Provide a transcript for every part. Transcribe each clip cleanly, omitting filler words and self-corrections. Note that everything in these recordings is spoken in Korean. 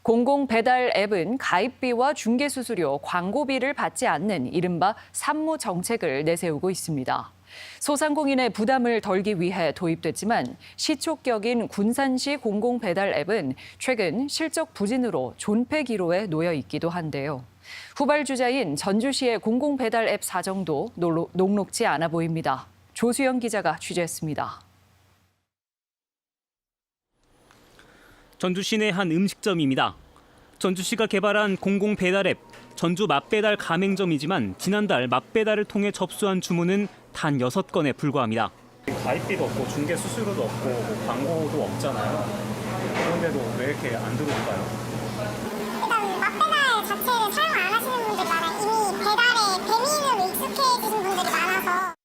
공공배달 앱은 가입비와 중개수수료, 광고비를 받지 않는 이른바 산무 정책을 내세우고 있습니다. 소상공인의 부담을 덜기 위해 도입됐지만 시초격인 군산시 공공배달 앱은 최근 실적 부진으로 존폐 기로에 놓여 있기도 한데요. 후발주자인 전주시의 공공배달 앱 사정도 녹록지 않아 보입니다. 조수영 기자가 취재했습니다. 전주 시내 한 음식점입니다. 전주시가 개발한 공공배달 앱 전주 맛배달 가맹점이지만 지난달 맛배달을 통해 접수한 주문은 단 6건에 불과합니다. 가입비도 없고 중개 수수료도 없고 광고도 없잖아요. 그런데도 왜 이렇게 안 들어올까요? 일단 맛배달 자체를 사용 안 하시는 분들이 많아요. 이미 배달에 배민으로 익숙해지신 분들이 많아서.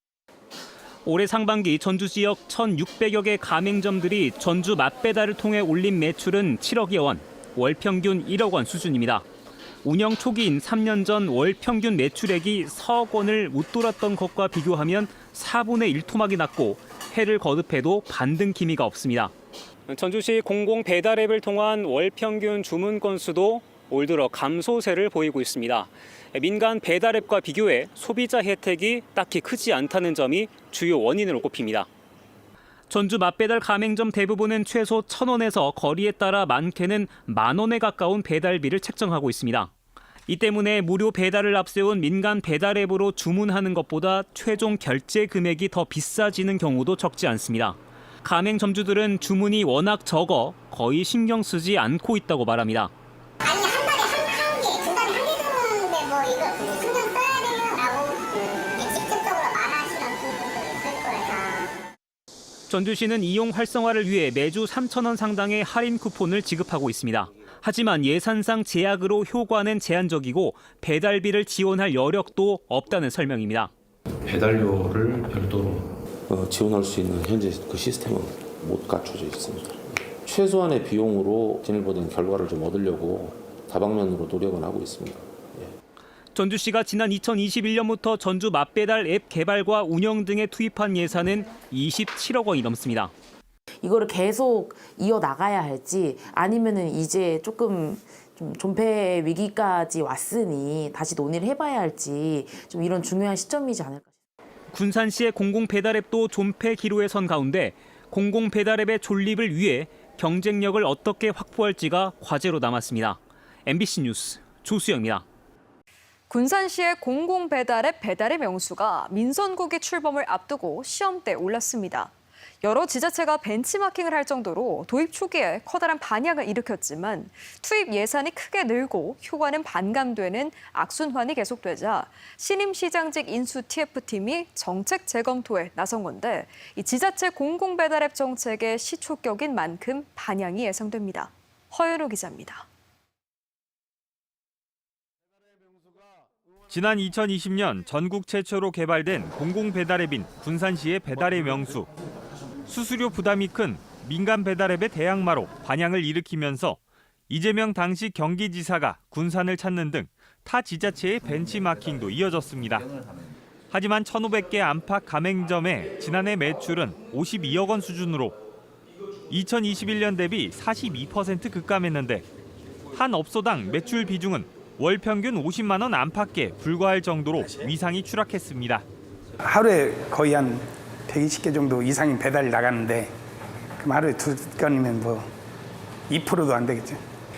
올해 상반기 전주 지역 1,600여 개 가맹점들이 전주 맛배달을 통해 올린 매출은 7억여 원, 월 평균 1억 원 수준입니다. 운영 초기인 3년 전 월 평균 매출액이 4억 원을 웃돌았던 것과 비교하면 4분의 1 토막이 났고 해를 거듭해도 반등 기미가 없습니다. 전주시 공공배달 앱을 통한 월 평균 주문 건수도 올 들어 감소세를 보이고 있습니다. 민간 배달 앱과 비교해 소비자 혜택이 딱히 크지 않다는 점이 주요 원인으로 꼽힙니다. 전주 맛배달 가맹점 대부분은 최소 1,000원에서 거리에 따라 많게는 10,000원에 가까운 배달비를 책정하고 있습니다. 이 때문에 무료 배달을 앞세운 민간 배달 앱으로 주문하는 것보다 최종 결제 금액이 더 비싸지는 경우도 적지 않습니다. 가맹점주들은 주문이 워낙 적어 거의 신경 쓰지 않고 있다고 말합니다. 아니 한 달에 한 개, 두 달에 한 개 주문인데 뭐 이거 신경 써야 되냐라고 직접적으로 말하시는 분들도 있을 거예요. 전주시는 이용 활성화를 위해 매주 3,000원 상당의 할인 쿠폰을 지급하고 있습니다. 하지만 예산상 제약으로 효과는 제한적이고 배달비를 지원할 여력도 없다는 설명입니다. 배달료를 별도로 지원할 수 있는 현재 그 시스템은 못 갖춰져 있습니다. 최소한의 비용으로 진일보된 결과를 좀 얻으려고 다방면으로 노력은 하고 있습니다. 전주시가 지난 2021년부터 전주 맛배달 앱 개발과 운영 등에 투입한 예산은 27억 원이 넘습니다. 이거를 계속 이어나가야 할지 아니면은 이제 조금 좀 존폐 위기까지 왔으니 다시 논의를 해봐야 할지 좀 이런 중요한 시점이지 않을까. 군산시의 공공배달앱도 존폐 기로에 선 가운데 공공배달앱의 존립을 위해 경쟁력을 어떻게 확보할지가 과제로 남았습니다. MBC 뉴스 조수영입니다. 군산시의 공공배달앱 배달의 명수가 민선국이 출범을 앞두고 시험대에 올랐습니다. 여러 지자체가 벤치마킹을 할 정도로 도입 초기에 커다란 반향을 일으켰지만 투입 예산이 크게 늘고 효과는 반감되는 악순환이 계속되자 신임 시장직 인수 TF팀이 정책 재검토에 나선 건데 이 지자체 공공배달앱 정책의 시초격인 만큼 반향이 예상됩니다. 허연우 기자입니다. 지난 2020년 전국 최초로 개발된 공공배달앱인 군산시의 배달의 명수. 수수료 부담이 큰 민간 배달앱의 대항마로 반향을 일으키면서 이재명 당시 경기지사가 군산을 찾는 등 타 지자체의 벤치마킹도 이어졌습니다. 하지만 1,500개 안팎 가맹점의 지난해 매출은 52억 원 수준으로 2021년 대비 42% 급감했는데 한 업소당 매출 비중은 월 평균 50만 원 안팎에 불과할 정도로 위상이 추락했습니다. 하루에 거의 한 120개 정도 이상이 배달이 나가는데 그럼 하루에 2건이면 뭐 2%도 안 되겠죠.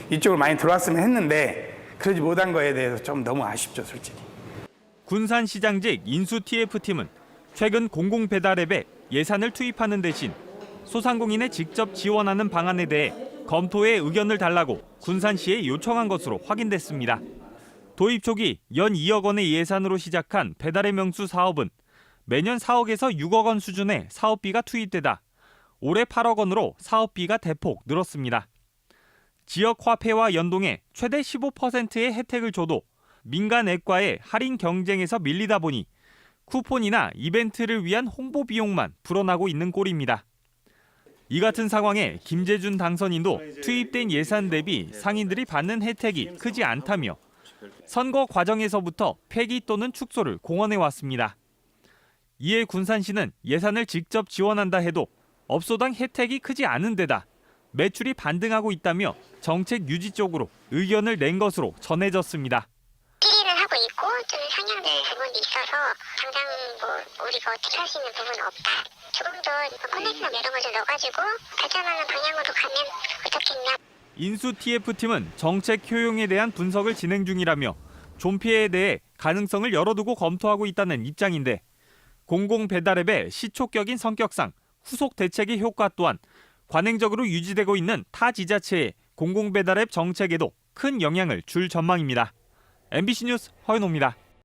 이쪽으로 많이 들어왔으면 했는데 그러지 못한 거에 대해서 좀 너무 아쉽죠, 솔직히. 군산시장직 인수 TF팀은 최근 공공배달앱에 예산을 투입하는 대신 소상공인에 직접 지원하는 방안에 대해 검토에 의견을 달라고 군산시에 요청한 것으로 확인됐습니다. 도입 초기 연 2억 원의 예산으로 시작한 배달의 명수 사업은 매년 4억에서 6억 원 수준의 사업비가 투입되다 올해 8억 원으로 사업비가 대폭 늘었습니다. 지역 화폐와 연동해 최대 15%의 혜택을 줘도 민간 앱과의 할인 경쟁에서 밀리다 보니 쿠폰이나 이벤트를 위한 홍보 비용만 불어나고 있는 꼴입니다. 이 같은 상황에 김재준 당선인도 투입된 예산 대비 상인들이 받는 혜택이 크지 않다며 선거 과정에서부터 폐기 또는 축소를 공언해 왔습니다. 이에 군산시는 예산을 직접 지원한다 해도 업소당 혜택이 크지 않은 데다 매출이 반등하고 있다며 정책 유지 쪽으로 의견을 낸 것으로 전해졌습니다. 피해는 하고 있고 좀 상향될 부분이 있어서 당장 뭐 우리가 어떻게 할 수 있는 부분은 없다. 조금 더 커넥트나 이런 걸 좀 넣어가지고 발전하는 방향으로 가면 어떻겠냐. 인수 TF팀은 정책 효용에 대한 분석을 진행 중이라며 존피해에 대해 가능성을 열어두고 검토하고 있다는 입장인데 공공배달앱의 시초격인 성격상 후속 대책의 효과 또한 관행적으로 유지되고 있는 타 지자체의 공공배달앱 정책에도 큰 영향을 줄 전망입니다. MBC 뉴스 허윤호입니다.